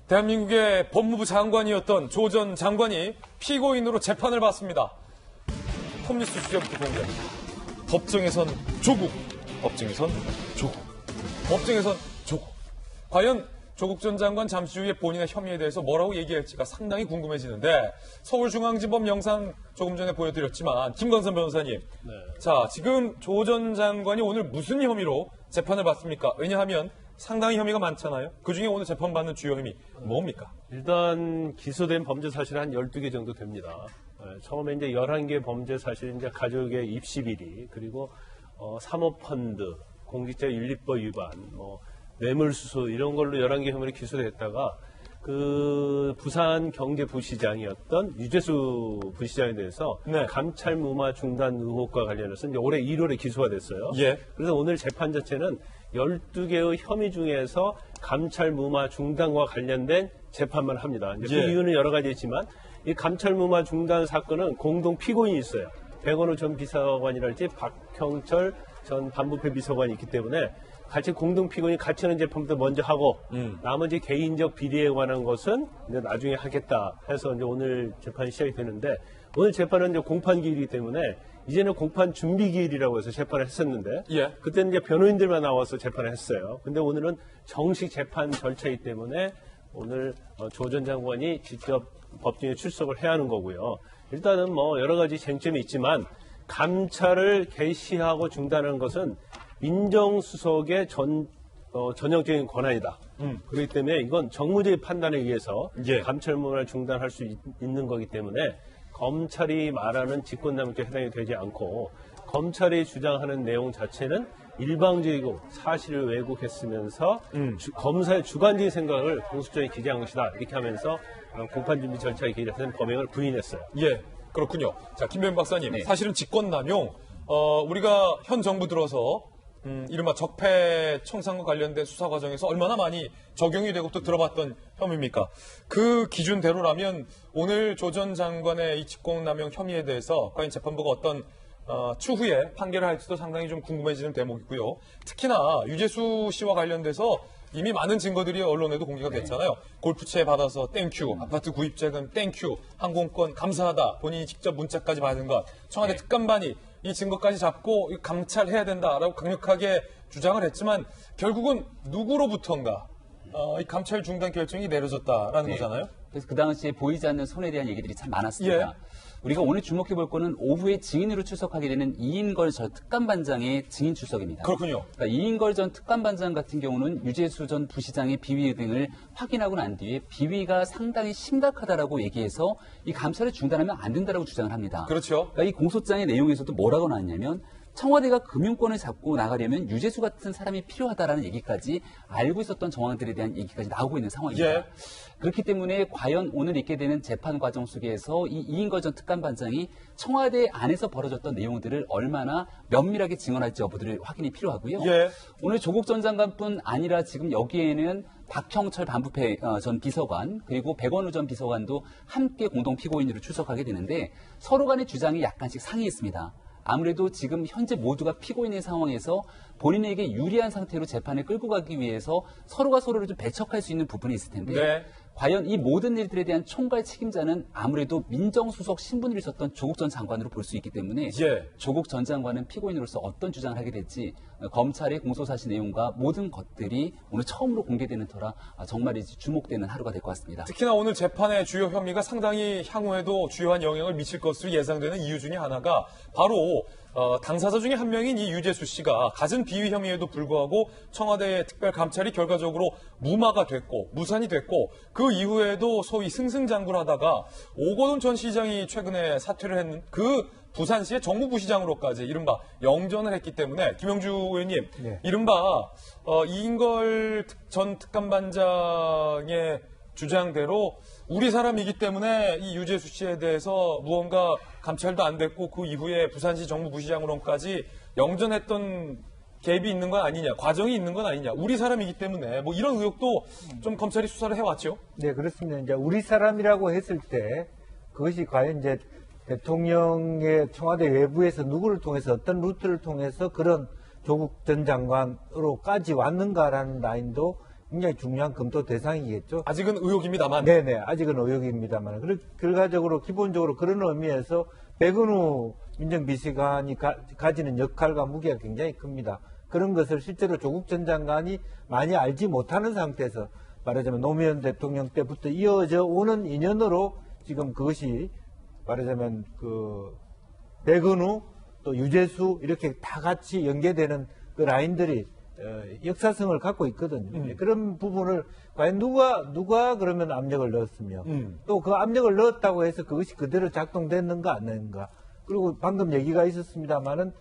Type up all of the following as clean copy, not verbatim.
대한민국의 법무부 장관이었던 조 전 장관이 피고인으로 재판을 받습니다. 톱니스 주제부터 공개. 법정에선 조국, 법정에선 조국, 법정에선 조국. 과연 조국 전 장관 잠시 후에 본인의 혐의에 대해서 뭐라고 얘기할지가 상당히 궁금해지는데, 서울중앙지법 영상 조금 전에 보여드렸지만 김광선 변호사님, 네. 자, 지금 조 전 장관이 오늘 무슨 혐의로 재판을 받습니까? 왜냐하면 상당히 혐의가 많잖아요. 그중에 오늘 재판받는 주요 혐의 뭡니까? 일단 기소된 범죄 사실은 한 12개 정도 됩니다. 처음에 이제 11개 범죄 사실, 이제 가족의 입시 비리, 그리고 사모펀드, 공직자 윤리법 위반, 뇌물수수 이런 걸로 11개 혐의로 기소됐다가 그 부산 경제부시장이었던 유재수 부시장에 대해서 네. 감찰 무마 중단 의혹과 관련해서 이제 올해 1월에 기소가 됐어요. 예. 그래서 오늘 재판 자체는 12개의 혐의 중에서 감찰 무마 중단과 관련된 재판만 합니다. 이제 예. 그 이유는 여러 가지 있지만 이 감찰 무마 중단 사건은 공동 피고인이 있어요. 백원우 전 비서관이랄지 박형철 전 반부패 비서관이 있기 때문에 같이 공동 피고인이 같이 하는 재판부터 먼저 하고 나머지 개인적 비리에 관한 것은 이제 나중에 하겠다 해서 이제 오늘 재판이 시작이 되는데, 오늘 재판은 이제 공판 기일이기 때문에 이제는 공판 준비 기일이라고 해서 재판을 했었는데, 예. 그때는 이제 변호인들만 나와서 재판을 했어요. 근데 오늘은 정식 재판 절차이기 때문에 오늘 조 전 장관이 직접 법정에 출석을 해야 하는 거고요. 일단은 여러 가지 쟁점이 있지만 감찰을 개시하고 중단하는 것은 민정수석의 전형적인 권한이다. 그렇기 때문에 이건 정무적인 판단에 의해서 예. 감찰문을 중단할 수 있는 거기 때문에 검찰이 말하는 직권남용죄에 해당이 되지 않고, 검찰이 주장하는 내용 자체는 일방적이고 사실을 왜곡했으면서 검사의 주관적인 생각을 공소장에 기재한 것이다. 이렇게 하면서 공판준비 절차에 기재된 범행을 부인했어요. 예, 그렇군요. 자, 김변 박사님, 네. 사실은 직권남용, 우리가 현 정부 들어서 이른바 적폐청산과 관련된 수사 과정에서 얼마나 많이 적용이 되고 또 들어봤던 혐의입니까? 그 기준대로라면 오늘 조 전 장관의 이 직권남용 혐의에 대해서 과연 재판부가 어떤 추후에 판결을 할지도 상당히 좀 궁금해지는 대목이고요. 특히나 유재수 씨와 관련돼서 이미 많은 증거들이 언론에도 공개가 됐잖아요. 골프채 받아서 땡큐, 아파트 구입자금 땡큐, 항공권 감사하다, 본인이 직접 문자까지 받은 것, 청와대 특감반이 이 증거까지 잡고 감찰해야 된다라고 강력하게 주장을 했지만 결국은 누구로부터인가 이 감찰 중단 결정이 내려졌다라는 거잖아요. 그래서 그 당시에 보이지 않는 손에 대한 얘기들이 참 많았습니다. 예. 우리가 오늘 주목해 볼 거는 오후에 증인으로 출석하게 되는 이인걸 전 특감반장의 증인 출석입니다. 그렇군요. 그러니까 이인걸 전 특감반장 같은 경우는 유재수 전 부시장의 비위 등을 확인하고 난 뒤에 비위가 상당히 심각하다라고 얘기해서 이 감찰을 중단하면 안 된다라고 주장을 합니다. 그렇죠. 그러니까 이 공소장의 내용에서도 뭐라고 나왔냐면 청와대가 금융권을 잡고 나가려면 유재수 같은 사람이 필요하다라는 얘기까지 알고 있었던 정황들에 대한 얘기까지 나오고 있는 상황입니다. 예. 그렇기 때문에 과연 오늘 있게 되는 재판 과정 속에서 이 이인걸 전 특감반장이 청와대 안에서 벌어졌던 내용들을 얼마나 면밀하게 증언할지 여부들을 확인이 필요하고요. 예. 오늘 조국 전 장관뿐 아니라 지금 여기에는 박형철 반부패 전 비서관 그리고 백원우 전 비서관도 함께 공동 피고인으로 출석하게 되는데 서로 간의 주장이 약간씩 상이했습니다. 아무래도 지금 현재 모두가 피고인의 상황에서 본인에게 유리한 상태로 재판을 끌고 가기 위해서 서로가 서로를 좀 배척할 수 있는 부분이 있을 텐데 네. 과연 이 모든 일들에 대한 총괄 책임자는 아무래도 민정수석 신분을 있었던 조국 전 장관으로 볼 수 있기 때문에 예. 조국 전 장관은 피고인으로서 어떤 주장을 하게 될지 검찰의 공소사실 내용과 모든 것들이 오늘 처음으로 공개되는 터라 정말 이제 주목되는 하루가 될 것 같습니다. 특히나 오늘 재판의 주요 혐의가 상당히 향후에도 주요한 영향을 미칠 것으로 예상되는 이유 중에 하나가 바로 당사자 중에 한 명인 이 유재수 씨가 갖은 비위 혐의에도 불구하고 청와대 특별감찰이 결과적으로 무마가 됐고 무산이 됐고 그 이후에도 소위 승승장구를 하다가 오거돈 전 시장이 최근에 사퇴를 했는 그 부산시의 정무부시장으로까지 이른바 영전을 했기 때문에 김영주 의원님, 네. 이른바 이인걸 전 특감반장의 주장대로 우리 사람이기 때문에 이 유재수 씨에 대해서 무언가 감찰도 안 됐고 그 이후에 부산시 정무부시장으로까지 영전했던 갭이 있는 건 아니냐, 과정이 있는 건 아니냐, 우리 사람이기 때문에 뭐 이런 의혹도 좀 검찰이 수사를 해왔죠. 네, 그렇습니다. 이제 우리 사람이라고 했을 때 그것이 과연 이제 대통령의 청와대 외부에서 누구를 통해서 어떤 루트를 통해서 그런 조국 전 장관으로까지 왔는가라는 라인도 굉장히 중요한 검토 대상이겠죠. 아직은 의혹입니다만. 네네, 아직은 의혹입니다만. 결과적으로, 기본적으로 그런 의미에서 백은우 민정비서관이 가지는 역할과 무게가 굉장히 큽니다. 그런 것을 실제로 조국 전 장관이 많이 알지 못하는 상태에서 말하자면 노무현 대통령 때부터 이어져 오는 인연으로 지금 그것이 말하자면 백은우 또 유재수 이렇게 다 같이 연계되는 그 라인들이 역사성을 갖고 있거든요. 그런 부분을 과연 누가 그러면 압력을 넣었으며 또 그 압력을 넣었다고 해서 그것이 그대로 작동됐는가 안 했는가. 그리고 방금 얘기가 있었습니다만은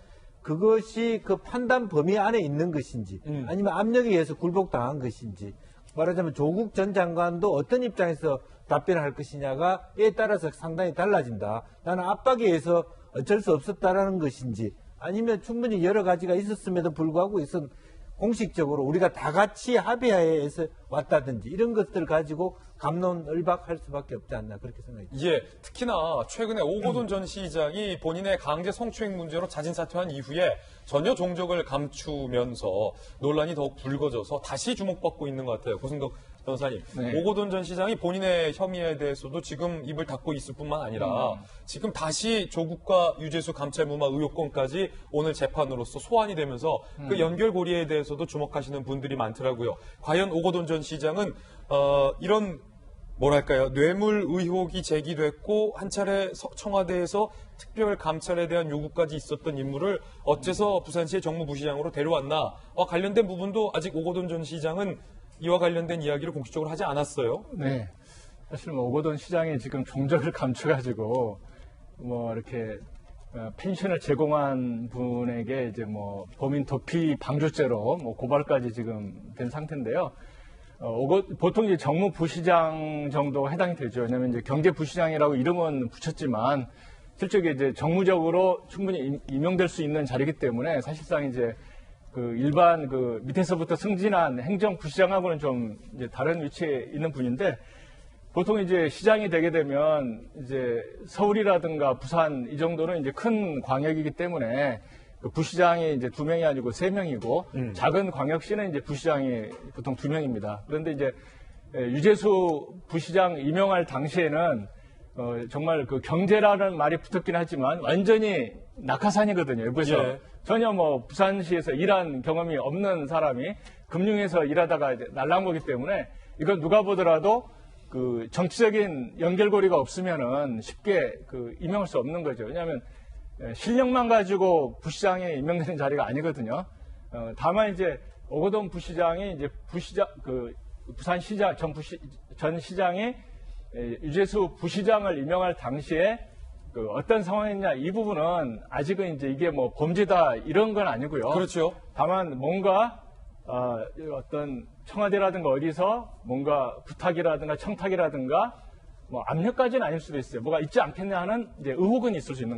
그것이 그 판단 범위 안에 있는 것인지 아니면 압력에 의해서 굴복당한 것인지 말하자면 조국 전 장관도 어떤 입장에서 답변을 할 것이냐가에 따라서 상당히 달라진다. 나는 압박에 의해서 어쩔 수 없었다라는 것인지 아니면 충분히 여러 가지가 있었음에도 불구하고 이것은 공식적으로 우리가 다 같이 합의하에서 왔다든지 이런 것들 가지고 갑론을박할 수밖에 없지 않나 그렇게 생각합니다. 예, 특히나 최근에 오거돈 전 시장이 본인의 강제 성추행 문제로 자진 사퇴한 이후에 전혀 종적을 감추면서 논란이 더욱 불거져서 다시 주목받고 있는 것 같아요. 고승덕 변호사님, 네. 오거돈 전 시장이 본인의 혐의에 대해서도 지금 입을 닫고 있을 뿐만 아니라 지금 다시 조국과 유재수 감찰 무마 의혹권까지 오늘 재판으로서 소환이 되면서 그 연결고리에 대해서도 주목하시는 분들이 많더라고요. 과연 오거돈 전 시장은 이런 뭐랄까요, 뇌물 의혹이 제기됐고 한 차례 청와대에서 특별 감찰에 대한 요구까지 있었던 인물을 어째서 부산시의 정무부시장으로 데려왔나와 관련된 부분도 아직 오거돈 전 시장은 이와 관련된 이야기를 공식적으로 하지 않았어요. 네. 사실 뭐 오거돈 시장이 지금 종적을 감춰가지고 뭐 이렇게 펜션을 제공한 분에게 이제 뭐 범인 도피 방조죄로 뭐 고발까지 지금 된 상태인데요. 보통 이제 정무부시장 정도 해당이 되죠. 왜냐하면 이제 경제부시장이라고 이름은 붙였지만 실제 이제 정무적으로 충분히 임용될 수 있는 자리이기 때문에 사실상 이제 그 일반 그 밑에서부터 승진한 행정부시장하고는 좀 이제 다른 위치에 있는 분인데 보통 이제 시장이 되게 되면 이제 서울이라든가 부산 이 정도는 이제 큰 광역이기 때문에 그 부시장이 이제 2명이 아니고 3명이고 작은 광역시는 이제 부시장이 보통 2명입니다. 그런데 이제 유재수 부시장 임명할 당시에는 정말 그 경제라는 말이 붙었긴 하지만 완전히 낙하산이거든요. 그래서 예. 전혀 뭐 부산시에서 일한 경험이 없는 사람이 금융에서 일하다가 이제 날라온 거기 때문에 이건 누가 보더라도 그 정치적인 연결고리가 없으면은 쉽게 그 임명할 수 없는 거죠. 왜냐하면 실력만 가지고 부시장에 임명되는 자리가 아니거든요. 다만 이제 오거돈 부시장이 이제 부산시장 전 시장이 유재수 부시장을 임명할 당시에 그 어떤 상황이냐 이 부분은 아직은 이제 이게 뭐 범죄다 이런 건 아니고요. 그렇죠. 다만 뭔가 어떤 청와대라든가 어디서 뭔가 부탁이라든가 청탁이라든가 뭐 압력까지는 아닐 수도 있어요. 뭐가 있지 않겠냐 하는 이제 의혹은 있을 수 있는 거죠.